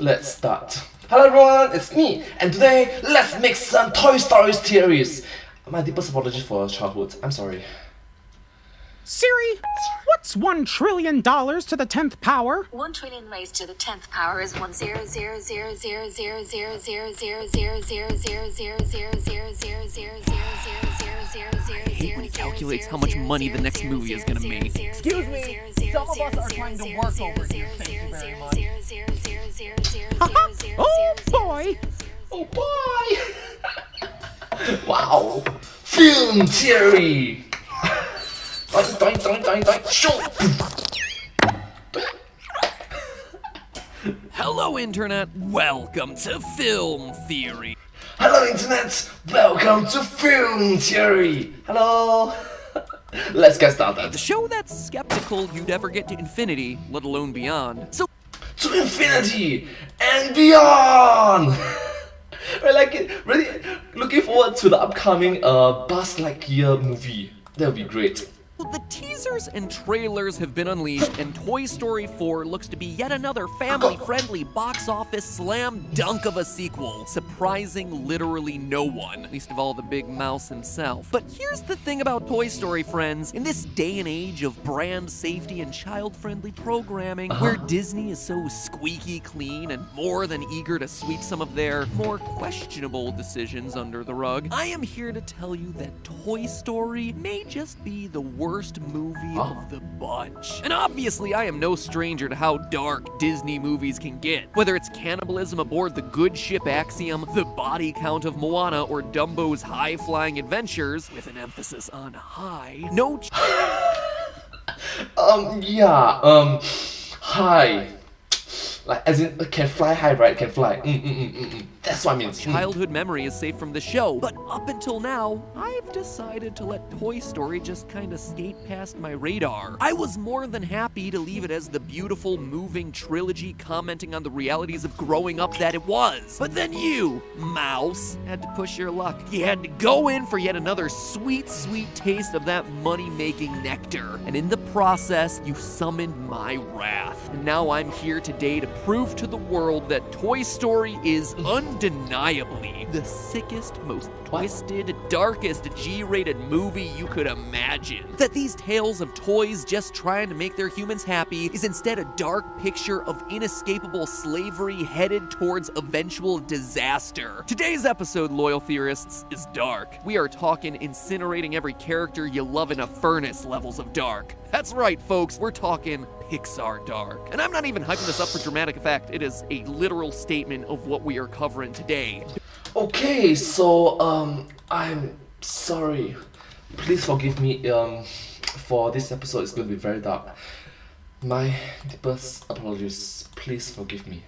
Let's start. Hello everyone, it's me, and today let's make some Toy Story theories. My deepest apology for childhood. I'm sorry. Siri, what's $1 trillion to the 10th power? 1 trillion raised to the 10th power is 1 0 0 0 0 0 0 0 0 0 0 0 0 0 0 0 0 0 0 0 0 0 When he calculates how much money the next movie is gonna make. Excuse me, some of us are trying to work over here, thank you very much. Oh boy! Oh boy! Wow! Film theory! Doink, doink, doink, doink, shoot! Hello, Internet. Welcome to Film Theory. Hello Internet! Welcome to Film Theory! Hello! Let's get started. The show that's skeptical you'd ever get to infinity, let alone beyond. So, To infinity and beyond! I like it. Really looking forward to the upcoming Buzz Lightyear movie. That would be great. the teasers and trailers have been unleashed, and Toy Story 4 looks to be yet another family-friendly box office slam dunk of a sequel, surprising literally no one, least of all the big mouse himself. But here's the thing about Toy Story, friends. In this day and age of brand safety and child-friendly programming, where Disney is so squeaky clean and more than eager to sweep some of their more questionable decisions under the rug, I am here to tell you that Toy Story may just be the worst movie of the bunch. And obviously, I am no stranger to how dark Disney movies can get. Whether it's cannibalism aboard the good ship Axiom, the body count of Moana, or Dumbo's high-flying adventures, with an emphasis on high, High. Like, as in, can fly high, right? Can fly. That's what I mean. childhood memory is safe from the show. But up until now, I've decided to let Toy Story just kinda skate past my radar. I was more than happy to leave it as the beautiful, moving trilogy commenting on the realities of growing up that it was. But then you, Mouse, had to push your luck. You had to go in for yet another sweet, sweet taste of that money-making nectar. And in the process, you summoned my wrath. And now I'm here today to prove to the world that Toy Story is undeniably the sickest, most twisted, darkest G-rated movie you could imagine. That these tales of toys just trying to make their humans happy is instead a dark picture of inescapable slavery headed towards eventual disaster. Today's episode, loyal theorists, is dark. We are talking incinerating every character you love in a furnace levels of dark. That's right, folks, we're talking Pixar dark. And I'm not even hyping this up for dramatic effect. It is a literal statement of what we are covering today. Okay, so I'm sorry. Please forgive me. For this episode, it's going to be very dark. My deepest apologies. Please forgive me.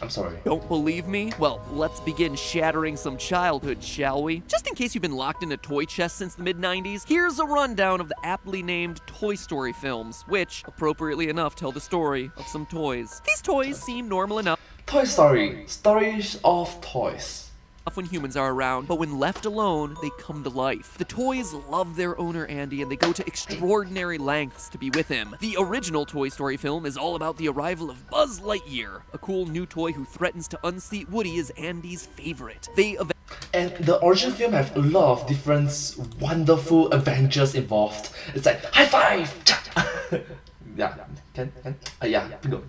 I'm sorry. Don't believe me? Well, let's begin shattering some childhood, shall we? Just in case you've been locked in a toy chest since the mid-90s, here's a rundown of the aptly named Toy Story films, which, appropriately enough, tell the story of some toys. These toys seem normal enough Toy Story. Stories of toys. when humans are around, but when left alone, they come to life. The toys love their owner Andy, and they go to extraordinary lengths to be with him. The original Toy Story film is all about the arrival of Buzz Lightyear, a cool new toy who threatens to unseat Woody as Andy's favorite. And the original film have a lot of different wonderful adventures involved. It's like, high five! Yeah, yeah, bingo.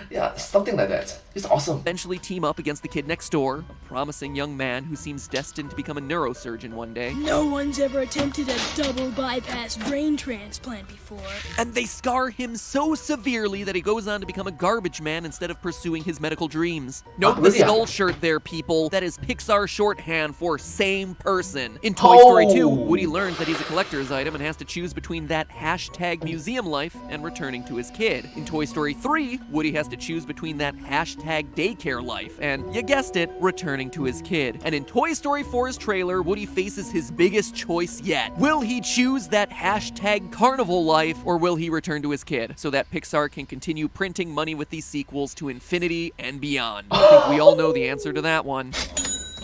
Yeah, something like that. It's awesome. Eventually team up against the kid next door, a promising young man who seems destined to become a neurosurgeon one day. No one's ever attempted a double bypass brain transplant before. And they scar him so severely that he goes on to become a garbage man instead of pursuing his medical dreams. Note the really? skull shirt there, people. That is Pixar shorthand for same person. In Toy Story 2, Woody learns that he's a collector's item and has to choose between that hashtag museum life and returning to his kid. In Toy Story 3, Woody has to choose between that hashtag daycare life and, you guessed it, returning to his kid. And in Toy Story 4's trailer, Woody faces his biggest choice yet. Will he choose that hashtag carnival life, or will he return to his kid so that Pixar can continue printing money with these sequels to infinity and beyond? I think we all know the answer to that one.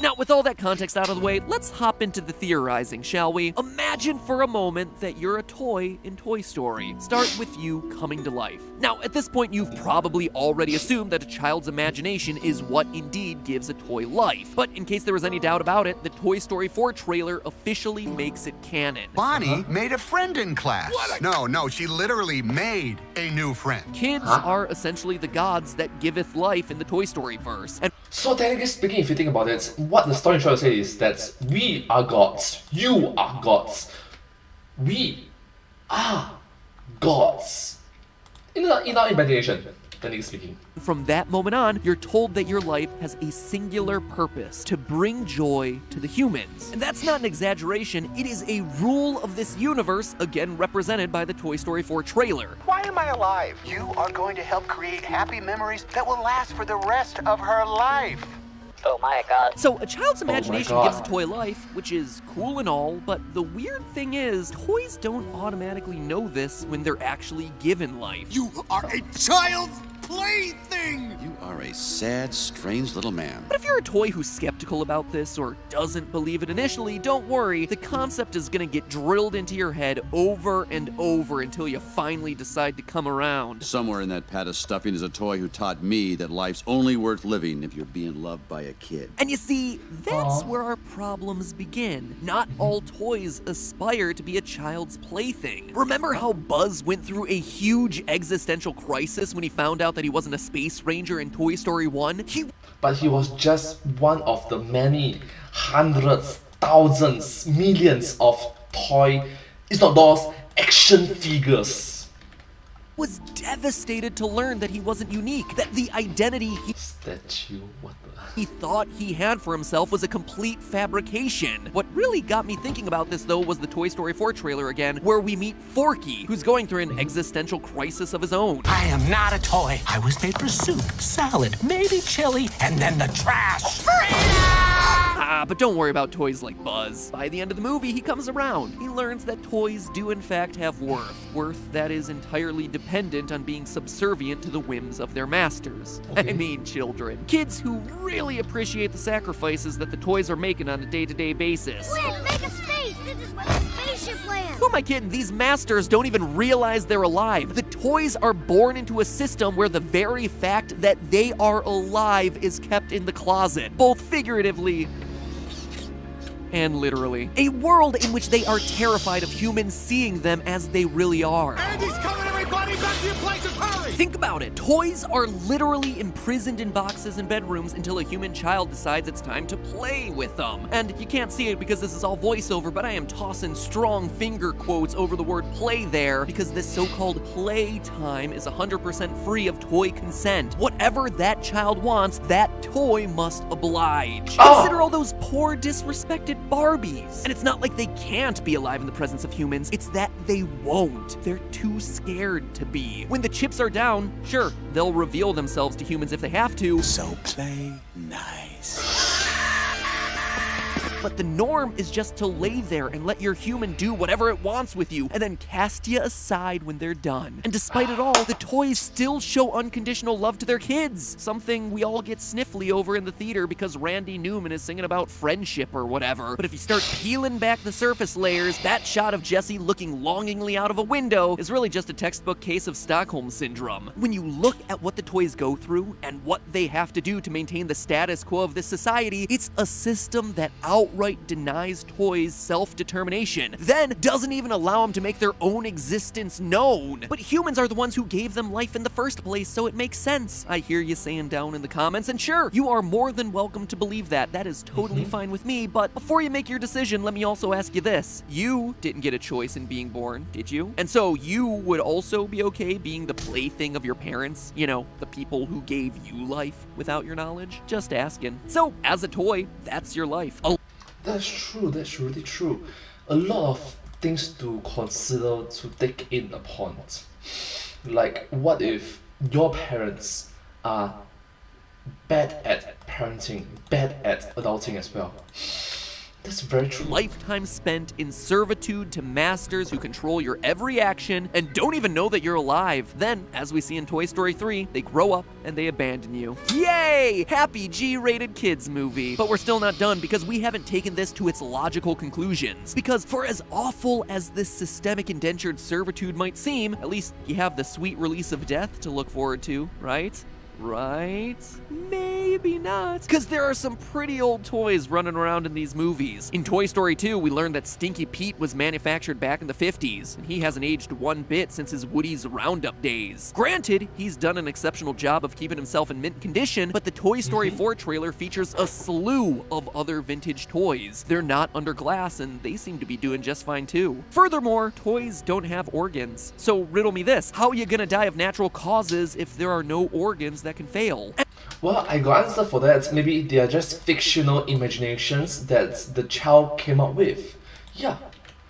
Now, with all that context out of the way, let's hop into the theorizing, shall we? Imagine for a moment that you're a toy in Toy Story. Start with you coming to life. Now, at this point, you've probably already assumed that a child's imagination is what indeed gives a toy life. But in case there was any doubt about it, the Toy Story 4 trailer officially makes it canon. Bonnie made a friend in class. No, she literally made a new friend. Kids are essentially the gods that giveth life in the Toy Story verse. And So technically speaking, if you think about it, what the story trying to say is that we are gods. You are gods. We are gods. In our imagination, technically speaking. from that moment on, you're told that your life has a singular purpose, to bring joy to the humans. And that's not an exaggeration, it is a rule of this universe, again represented by the Toy Story 4 trailer. Why am I alive? You are going to help create happy memories that will last for the rest of her life. Oh my god. So a child's imagination God. gives a toy life, which is cool and all, but the weird thing is, toys don't automatically know this when they're actually given life. You are a child's plaything! You are a sad, strange little man. But if you're a toy who's skeptical about this or doesn't believe it initially, don't worry. The concept is gonna get drilled into your head over and over until you finally decide to come around. Somewhere in that pat of stuffing is a toy who taught me that life's only worth living if you're being loved by a kid. And you see, that's where our problems begin. Not all toys aspire to be a child's plaything. Remember how Buzz went through a huge existential crisis when he found out that he wasn't a space ranger in Toy Story 1? But he was just one of the many hundreds, thousands, millions of toy, it's not dolls, action figures. Was devastated to learn that he wasn't unique, that the identity Statue, what the... he thought he had for himself was a complete fabrication. What really got me thinking about this, though, was the Toy Story 4 trailer again, where we meet Forky, who's going through an existential crisis of his own. I am not a toy. I was made for soup, salad, maybe chili, and then the trash. But don't worry about toys like Buzz. By the end of the movie, he comes around. He learns that toys do in fact have worth. Worth that is entirely dependent on being subservient to the whims of their masters. Okay. I mean children. Kids who really appreciate the sacrifices that the toys are making on a day-to-day basis. Quick, make a space! This is where the spaceship lands! Who am I kidding? These masters don't even realize they're alive. The toys are born into a system where the very fact that they are alive is kept in the closet, both figuratively and literally. A world in which they are terrified of humans seeing them as they really are. Andy's coming, everybody! Back to your places, hurry! Think about it. Toys are literally imprisoned in boxes and bedrooms until a human child decides it's time to play with them. And you can't see it because this is all voiceover, but I am tossing strong finger quotes over the word play there because this so-called playtime is 100% free of toy consent. Whatever that child wants, that toy must oblige. Consider all those poor, disrespected Barbies. And it's not like they can't be alive in the presence of humans, it's that they won't. They're too scared to be. When the chips are down, sure, they'll reveal themselves to humans if they have to. So play nice. But the norm is just to lay there and let your human do whatever it wants with you, and then cast you aside when they're done. And despite it all, the toys still show unconditional love to their kids. Something we all get sniffly over in the theater because Randy Newman is singing about friendship or whatever. But if you start peeling back the surface layers, that shot of Jessie looking longingly out of a window is really just a textbook case of Stockholm Syndrome. When you look at what the toys go through and what they have to do to maintain the status quo of this society, it's a system that outright denies toys self-determination, then doesn't even allow them to make their own existence known. But humans are the ones who gave them life in the first place, so it makes sense. I hear you saying down in the comments, and sure, you are more than welcome to believe that. That is totally fine with me, but before you make your decision, let me also ask you this. You didn't get a choice in being born, did you? And so you would also be okay being the plaything of your parents? You know, the people who gave you life without your knowledge? Just asking. So, as a toy, that's your life. That's true, that's really true. A lot of things to consider, to take in upon. Like, what if your parents are bad at parenting, bad at adulting as well? That's very true. Lifetime spent in servitude to masters who control your every action and don't even know that you're alive. Then, as we see in Toy Story 3, they grow up and they abandon you. Yay! Happy G-rated kids movie. But we're still not done because we haven't taken this to its logical conclusions. Because for as awful as this systemic indentured servitude might seem, at least you have the sweet release of death to look forward to, right? Right? Maybe not. Because there are some pretty old toys running around in these movies. In Toy Story 2, we learned that Stinky Pete was manufactured back in the 50s, and he hasn't aged one bit since his Woody's Roundup days. Granted, he's done an exceptional job of keeping himself in mint condition, but the Toy Story 4 trailer features a slew of other vintage toys. They're not under glass, and they seem to be doing just fine too. Furthermore, toys don't have organs. So riddle me this, how are you gonna die of natural causes if there are no organs that can fail? Well, I got answer for that. Maybe they are just fictional imaginations that the child came up with. Yeah.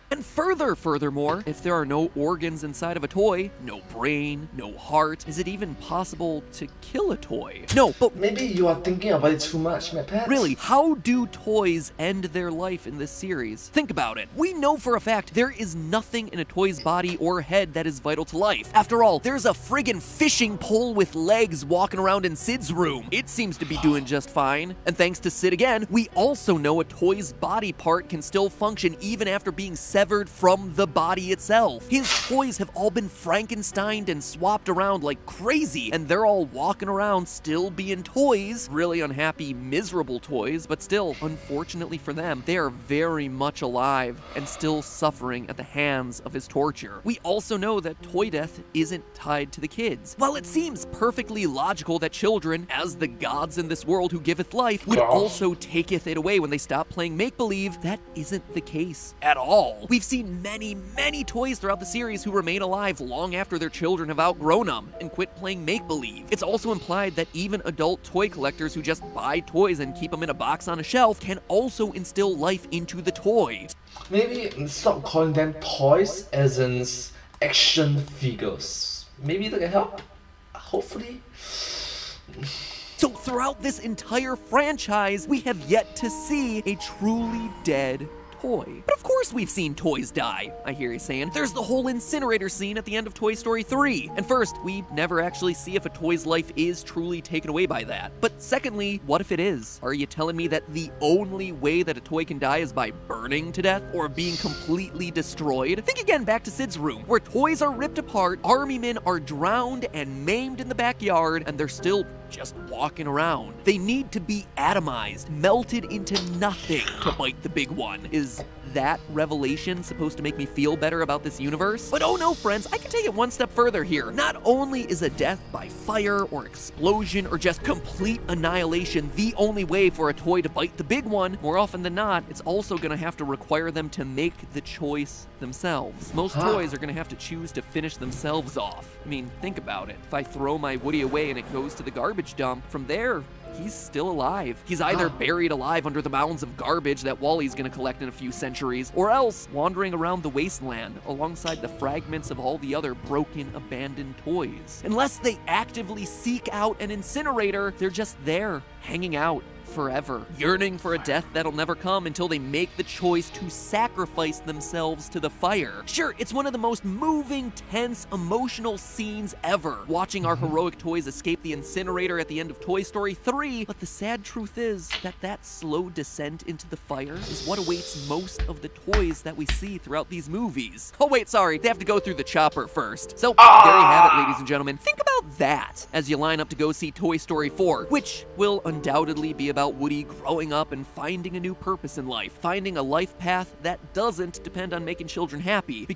And furthermore, if there are no organs inside of a toy, no brain, no heart, is it even possible to kill a toy? No, but maybe you are thinking about it too much, my pet. Really, how do toys end their life in this series? Think about it. We know for a fact there is nothing in a toy's body or head that is vital to life. After all, there's a friggin' fishing pole with legs walking around in Sid's room. It seems to be doing just fine. And thanks to Sid again, we also know a toy's body part can still function even after being severed from the body itself. His toys have all been Frankensteined and swapped around like crazy, and they're all walking around still being toys. Really unhappy, miserable toys, but still, unfortunately for them, they are very much alive and still suffering at the hands of his torture. We also know that toy death isn't tied to the kids. While it seems perfectly logical that children, as the gods in this world who giveth life, would also taketh it away when they stop playing make-believe, that isn't the case at all. We've seen many toys throughout the series who remain alive long after their children have outgrown them and quit playing make-believe. It's also implied that even adult toy collectors who just buy toys and keep them in a box on a shelf can also instill life into the toy. Maybe stop calling them toys as in action figures. Maybe that can help? Hopefully. So throughout this entire franchise, we have yet to see a truly dead toy. But of course we've seen toys die, I hear you saying. There's the whole incinerator scene at the end of Toy Story 3. And first, we never actually see if a toy's life is truly taken away by that. But secondly, what if it is? Are you telling me that the only way that a toy can die is by burning to death or being completely destroyed? Think again back to Sid's room, where toys are ripped apart, army men are drowned and maimed in the backyard, and they're still just walking around. They need to be atomized, melted into nothing to bite the big one. Is that revelation supposed to make me feel better about this universe? But oh no, friends, I can take it one step further here. Not only is a death by fire or explosion or just complete annihilation the only way for a toy to bite the big one, more often than not, it's also gonna have to require them to make the choice themselves. Most toys are gonna have to choose to finish themselves off. I mean, think about it. If I throw my Woody away and it goes to the garbage dump, from there, he's still alive. He's either buried alive under the mounds of garbage that Wally's gonna collect in a few centuries, or else wandering around the wasteland alongside the fragments of all the other broken, abandoned toys. Unless they actively seek out an incinerator, they're just there, hanging out forever, yearning for a death that'll never come until they make the choice to sacrifice themselves to the fire. Sure, it's one of the most moving, tense, emotional scenes ever, watching our heroic toys escape the incinerator at the end of Toy Story 3, but the sad truth is that that slow descent into the fire is what awaits most of the toys that we see throughout these movies. Oh wait, sorry, they have to go through the chopper first. So, there you have it, ladies and gentlemen. Think about that as you line up to go see Toy Story 4, which will undoubtedly be about Woody growing up and finding a new purpose in life, finding a life path that doesn't depend on making children happy.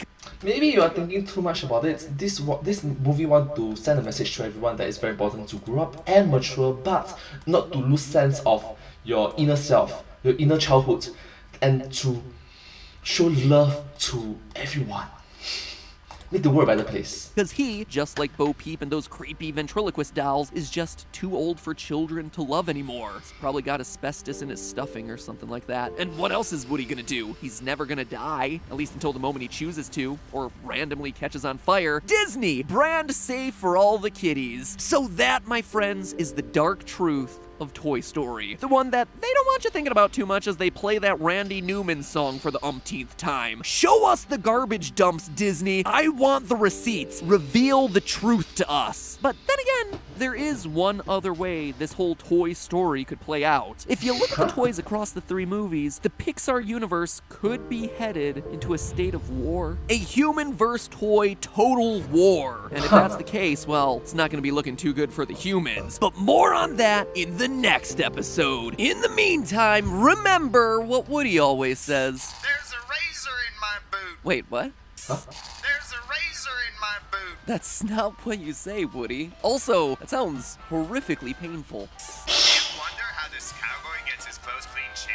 Maybe you are thinking too much about it. This movie wants to send a message to everyone that it's very important to grow up and mature, but not to lose sense of your inner self, your inner childhood, and to show love to everyone. Make the world a better place. Because he, just like Bo Peep and those creepy ventriloquist dolls, is just too old for children to love anymore. He's probably got asbestos in his stuffing or something like that. And what else is Woody gonna do? He's never gonna die, at least until the moment he chooses to, or randomly catches on fire. Disney! Brand safe for all the kiddies. So that, my friends, is the dark truth of Toy Story. The one that they don't want you thinking about too much as they play that Randy Newman song for the umpteenth time. Show us the garbage dumps, Disney. I want the receipts. Reveal the truth to us. But then again, there is one other way this whole Toy Story could play out. If you look at the toys across the 3 movies, the Pixar universe could be headed into a state of war. A human versus toy total war. And if that's the case, well, it's not going to be looking too good for the humans. But more on that in the next episode. In the meantime, remember what Woody always says. There's a razor in my boot. Wait, what? There's a razor in my boot. That's not what you say, Woody. Also, that sounds horrifically painful. You wonder how this cowboy gets his clothes clean shaved?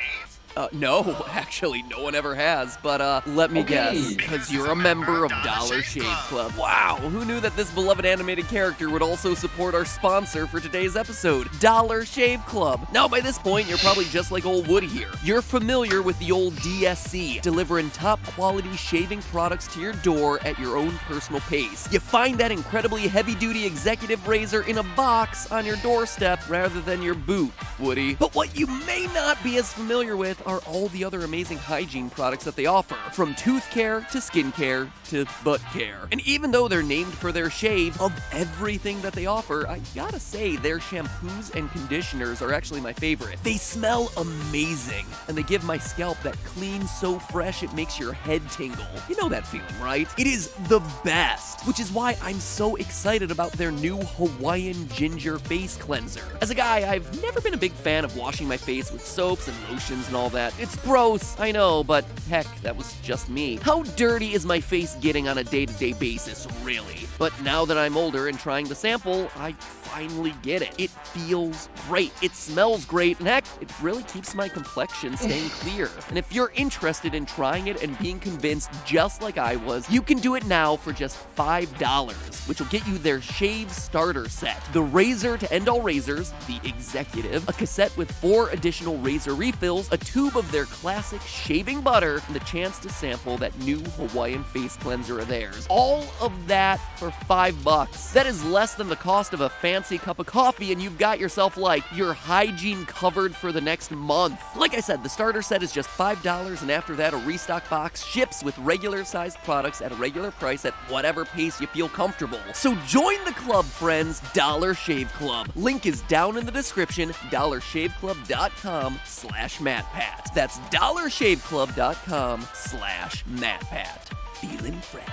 No, actually, no one ever has, but let me guess, because you're a member of Dollar Shave Club. Wow, who knew that this beloved animated character would also support our sponsor for today's episode, Dollar Shave Club. Now, by this point, you're probably just like old Woody here. You're familiar with the old DSC, delivering top quality shaving products to your door at your own personal pace. You find that incredibly heavy-duty executive razor in a box on your doorstep rather than your boot, Woody. But what you may not be as familiar with are all the other amazing hygiene products that they offer, from tooth care to skin care to butt care. And even though they're named for their shave, of everything that they offer, I gotta say their shampoos and conditioners are actually my favorite. They smell amazing, and they give my scalp that clean so fresh it makes your head tingle. You know that feeling, right? It is the best, which is why I'm so excited about their new Hawaiian Ginger Face Cleanser. As a guy, I've never been a big fan of washing my face with soaps and lotions and all that. It's gross, I know, but heck, that was just me. How dirty is my face getting on a day-to-day basis, really? But now that I'm older and trying the sample, I finally get it. It feels great, it smells great, and heck, it really keeps my complexion staying clear. And if you're interested in trying it and being convinced just like I was, you can do it now for just $5, which will get you their shave starter set. The razor to end all razors, the executive, a cassette with 4 additional razor refills, a tube of their classic shaving butter, and the chance to sample that new Hawaiian face cleanser of theirs. All of that for $5. That is less than the cost of a fancy cup of coffee, and you've got yourself like your hygiene covered for the next month. Like I said, the starter set is just $5, and after that, a restock box ships with regular sized products at a regular price at whatever pace you feel comfortable. So join the club, friends. Dollar Shave Club. Link is down in the description. dollarshaveclub.com/MattPat. That's dollarshaveclub.com/MattPat. Feeling fresh.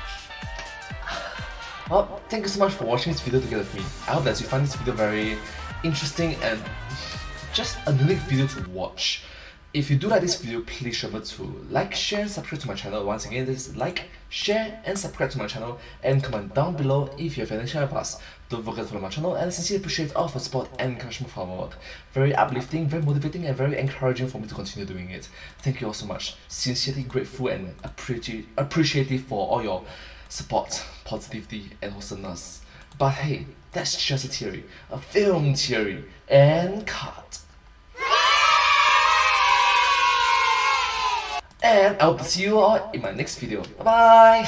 Well, thank you so much for watching this video together with me. I hope that you find this video very interesting and just a unique video to watch. If you do like this video, please remember to like, share, and subscribe to my channel. Once again, this is like, share, and subscribe to my channel, and comment down below if you have any share with us. Don't forget to follow my channel, and I sincerely appreciate all of the support and encouragement for our work. Very uplifting, very motivating, and very encouraging for me to continue doing it. Thank you all so much. Sincerely grateful and appreciative for all your support, positivity, and wholesomeness. But hey, that's just a theory, a film theory, and cut. And I hope to see you all in my next video. Bye bye!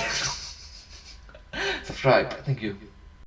Subscribe. Thank you.